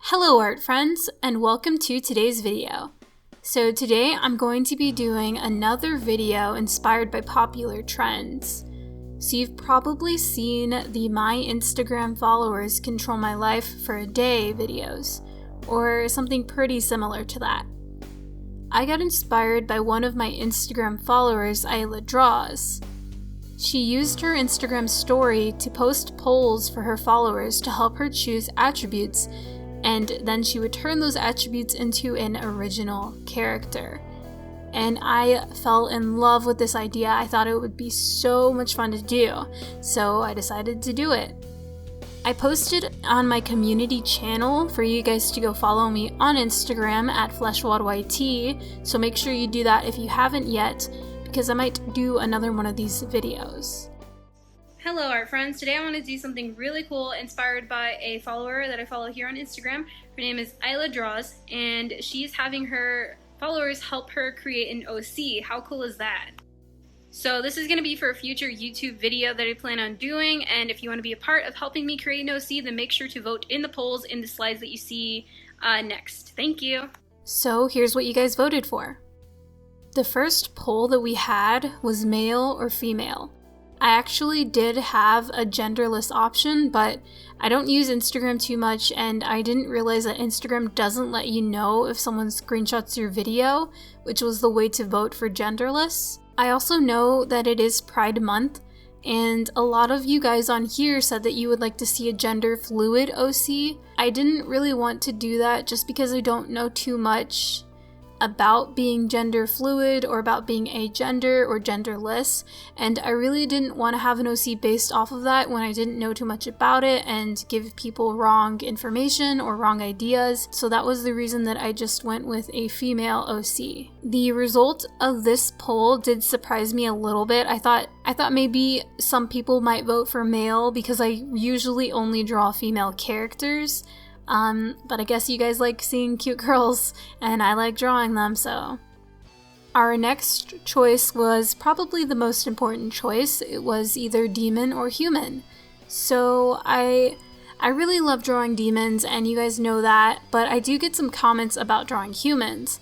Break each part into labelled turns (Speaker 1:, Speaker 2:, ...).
Speaker 1: Hello art friends, and welcome to today's video. So today I'm going to be doing another video inspired by popular trends. So you've probably seen the My Instagram followers control my life for a day videos, or something pretty similar to that. I got inspired by one of my Instagram followers, Isla Draws. She used her Instagram story to post polls for her followers to help her choose attributes, and then she would turn those attributes into an original character. And I fell in love with this idea. I thought it would be so much fun to do, so I decided to do it. I posted on my community channel for you guys to go follow me on Instagram at FleshWadYT, so make sure you do that if you haven't yet, because I might do another one of these videos.
Speaker 2: Hello art friends, today I want to do something really cool inspired by a follower that I follow here on Instagram. Her name is Isla Draws, and she's having her followers help her create an OC. How cool is that? So this is going to be for a future YouTube video that I plan on doing, and if you want to be a part of helping me create an OC, then make sure to vote in the polls in the slides that you see next. Thank you.
Speaker 1: So here's what you guys voted for. The first poll that we had was male or female. I actually did have a genderless option, but I don't use Instagram too much, and I didn't realize that Instagram doesn't let you know if someone screenshots your video, which was the way to vote for genderless. I also know that it is Pride Month, and a lot of you guys on here said that you would like to see a gender fluid OC. I didn't really want to do that just because I don't know too much about being gender fluid or about being agender or genderless, and I really didn't want to have an OC based off of that when I didn't know too much about it and give people wrong information or wrong ideas, so that was the reason that I just went with a female OC. The result of this poll did surprise me a little bit. I thought maybe some people might vote for male because I usually only draw female characters. But I guess you guys like seeing cute girls, and I like drawing them, so. Our next choice was probably the most important choice. It was either demon or human. So I really love drawing demons, and you guys know that, but I do get some comments about drawing humans.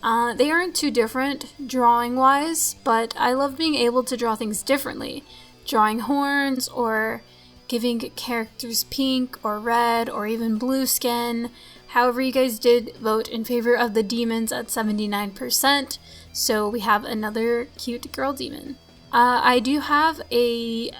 Speaker 1: They aren't too different drawing-wise, but I love being able to draw things differently. Drawing horns, or giving characters pink or red or even blue skin. However, you guys did vote in favor of the demons at 79%, so we have another cute girl demon. I do have he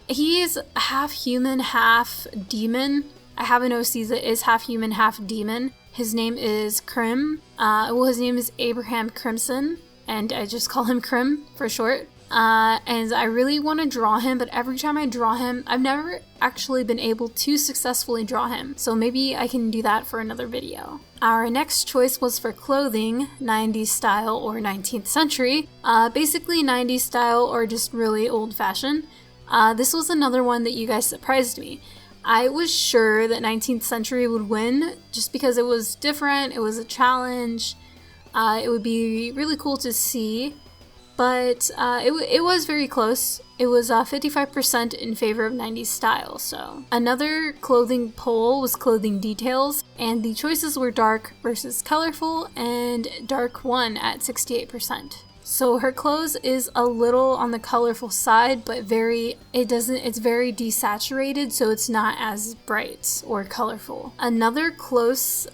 Speaker 1: is half human, half demon. I have an OC that is half human, half demon. His name is Crim. His name is Abraham Crimson, and I just call him Crim for short. And I really want to draw him, but every time I draw him, I've never actually been able to successfully draw him, so maybe I can do that for another video. Our next choice was for clothing, 90s style or 19th century, basically 90s style or just really old-fashioned. This was another one that you guys surprised me. I was sure that 19th century would win just because it was different, it was a challenge, it would be really cool to see. But it was very close. It was 55% in favor of 90s style, so. Another clothing poll was clothing details, and the choices were dark versus colorful, and dark won at 68%. So her clothes is a little on the colorful side, but it's very desaturated, so it's not as bright or colorful. Another close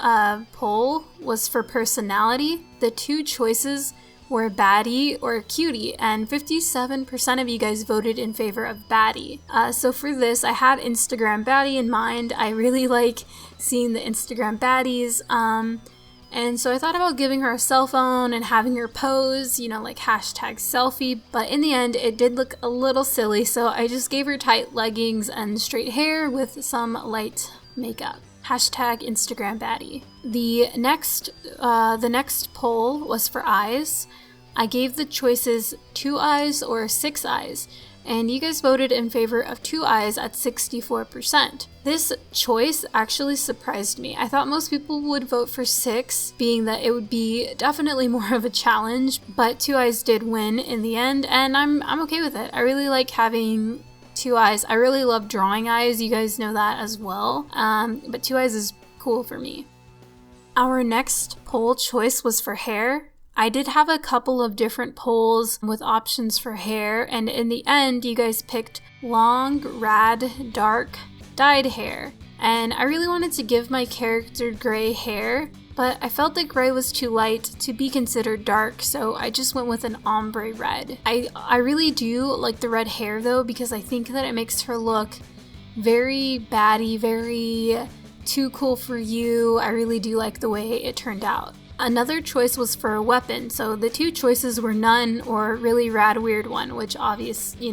Speaker 1: poll was for personality. The two choices were baddie or cutie, and 57% of you guys voted in favor of baddie. So for this, I had Instagram baddie in mind. I really like seeing the Instagram baddies, and so I thought about giving her a cell phone and having her pose, like hashtag selfie, but in the end, it did look a little silly, so I just gave her tight leggings and straight hair with some light makeup. Hashtag Instagram baddie. The next poll was for eyes. I gave the choices 2 eyes or 6 eyes, and you guys voted in favor of 2 eyes at 64%. This choice actually surprised me. I thought most people would vote for 6, being that it would be definitely more of a challenge, but 2 eyes did win in the end, and I'm okay with it. I really like having 2 eyes. I really love drawing eyes. You guys know that as well. But 2 eyes is cool for me. Our next poll choice was for hair. I did have a couple of different polls with options for hair, and in the end, you guys picked long, rad, dark, dyed hair. And I really wanted to give my character gray hair, but I felt that gray was too light to be considered dark, so I just went with an ombre red. I really do like the red hair though, because I think that it makes her look very baddie, very too cool for you. I really do like the way it turned out. Another choice was for a weapon, so the two choices were none or really rad weird one, which obviously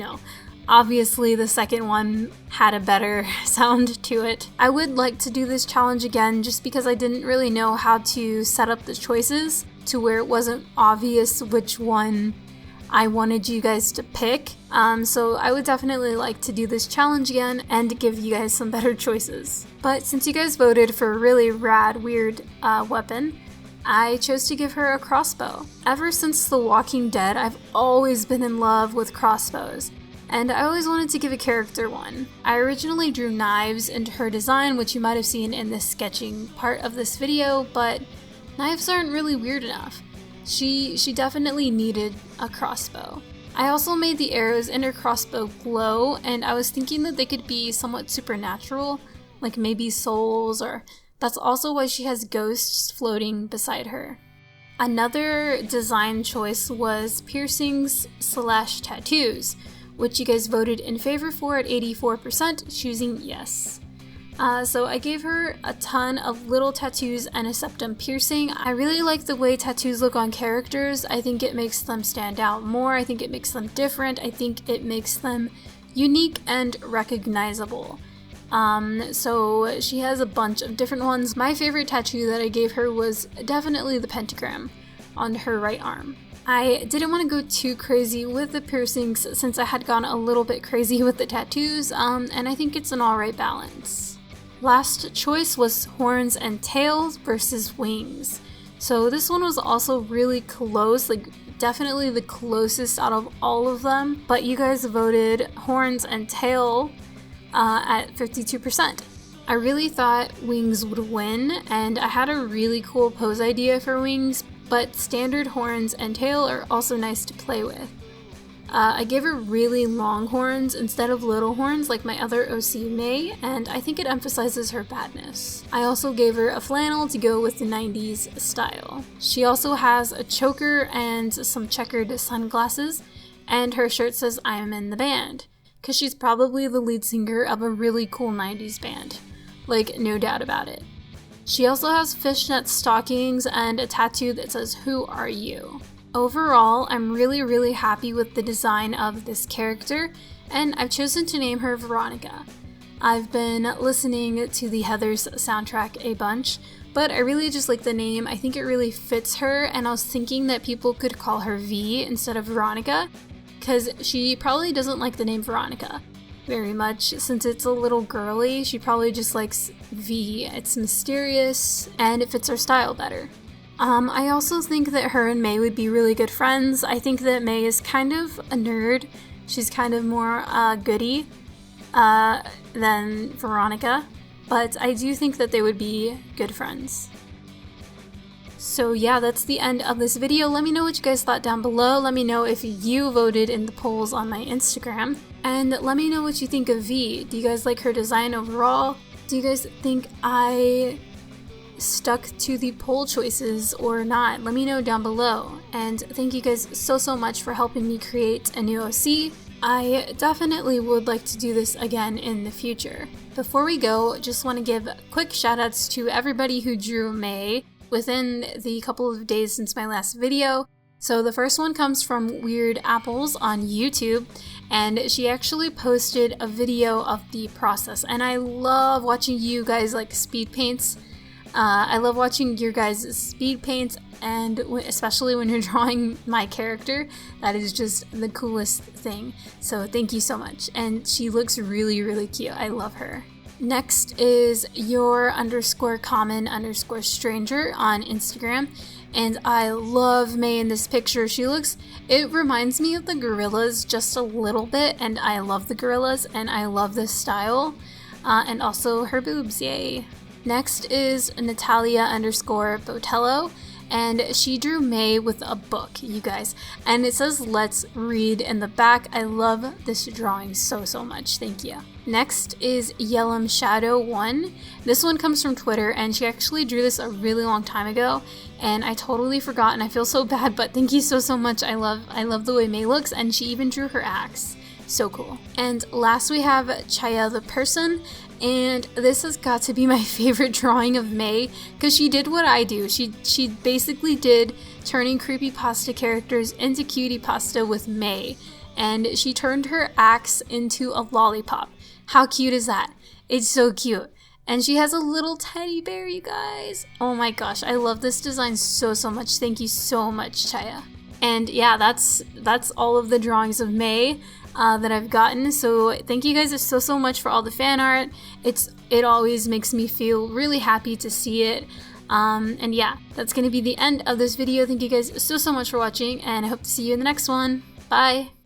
Speaker 1: the second one had a better sound to it. I would like to do this challenge again just because I didn't really know how to set up the choices to where it wasn't obvious which one I wanted you guys to pick. So I would definitely like to do this challenge again and give you guys some better choices. But since you guys voted for a really rad, weird weapon, I chose to give her a crossbow. Ever since The Walking Dead, I've always been in love with crossbows, and I always wanted to give a character one. I originally drew knives into her design, which you might have seen in the sketching part of this video, but knives aren't really weird enough. She definitely needed a crossbow. I also made the arrows in her crossbow glow, and I was thinking that they could be somewhat supernatural, like maybe souls, or that's also why she has ghosts floating beside her. Another design choice was piercings / tattoos, which you guys voted in favor for at 84%, choosing yes. So I gave her a ton of little tattoos and a septum piercing. I really like the way tattoos look on characters. I think it makes them stand out more. I think it makes them different. I think it makes them unique and recognizable. So she has a bunch of different ones. My favorite tattoo that I gave her was definitely the pentagram on her right arm. I didn't want to go too crazy with the piercings since I had gone a little bit crazy with the tattoos, and I think it's an alright balance. Last choice was horns and tails versus wings. So this one was also really close, like definitely the closest out of all of them, but you guys voted horns and tail at 52%. I really thought wings would win, and I had a really cool pose idea for wings, but standard horns and tail are also nice to play with. I gave her really long horns instead of little horns like my other OC May, and I think it emphasizes her badness. I also gave her a flannel to go with the 90s style. She also has a choker and some checkered sunglasses, and her shirt says I am in the band, because she's probably the lead singer of a really cool 90s band. Like, no doubt about it. She also has fishnet stockings and a tattoo that says, "Who are you?" Overall, I'm really happy with the design of this character, and I've chosen to name her Veronica. I've been listening to the Heathers soundtrack a bunch, but I really just like the name. I think it really fits her, and I was thinking that people could call her V instead of Veronica, because she probably doesn't like the name Veronica very much. Since it's a little girly, she probably just likes V. It's mysterious, and it fits her style better. I also think that her and May would be really good friends. I think that May is kind of a nerd. She's kind of more goody than Veronica, but I do think that they would be good friends. So yeah, that's the end of this video. Let me know what you guys thought down below. Let me know if you voted in the polls on my Instagram. And let me know what you think of V. Do you guys like her design overall? Do you guys think I stuck to the poll choices or not? Let me know down below. And thank you guys so much for helping me create a new OC. I definitely would like to do this again in the future. Before we go, just want to give quick shoutouts to everybody who drew May within the couple of days since my last video. So the first one comes from Weird Apples on YouTube, and she actually posted a video of the process, and I love watching you guys like speed paints. I love watching your guys' speed paints, and especially when you're drawing my character. That is just the coolest thing. So thank you so much. And she looks really cute. I love her. Next is your_common_stranger on Instagram. And I love May in this picture. It reminds me of the gorillas just a little bit, and I love the gorillas, and I love this style. And also her boobs, yay. Next is Natalia _ Botelho, and she drew May with a book, you guys. And it says "Let's Read" in the back. I love this drawing so much. Thank you. Next is Yellum Shadow 1. This one comes from Twitter, and she actually drew this a really long time ago, and I totally forgot, and I feel so bad, but thank you so much. I love the way May looks, and she even drew her axe. So cool. And last we have Chaya the person, and this has got to be my favorite drawing of May because she did what I do. She basically did turning creepypasta characters into cutie pasta with May, and she turned her axe into a lollipop. How cute is that? It's so cute. And she has a little teddy bear, you guys. Oh my gosh, I love this design so much. Thank you so much, Chaya. And yeah, that's all of the drawings of May that I've gotten. So thank you guys so much for all the fan art. It always makes me feel really happy to see it. And yeah, that's gonna be the end of this video. Thank you guys so much for watching, and I hope to see you in the next one. Bye!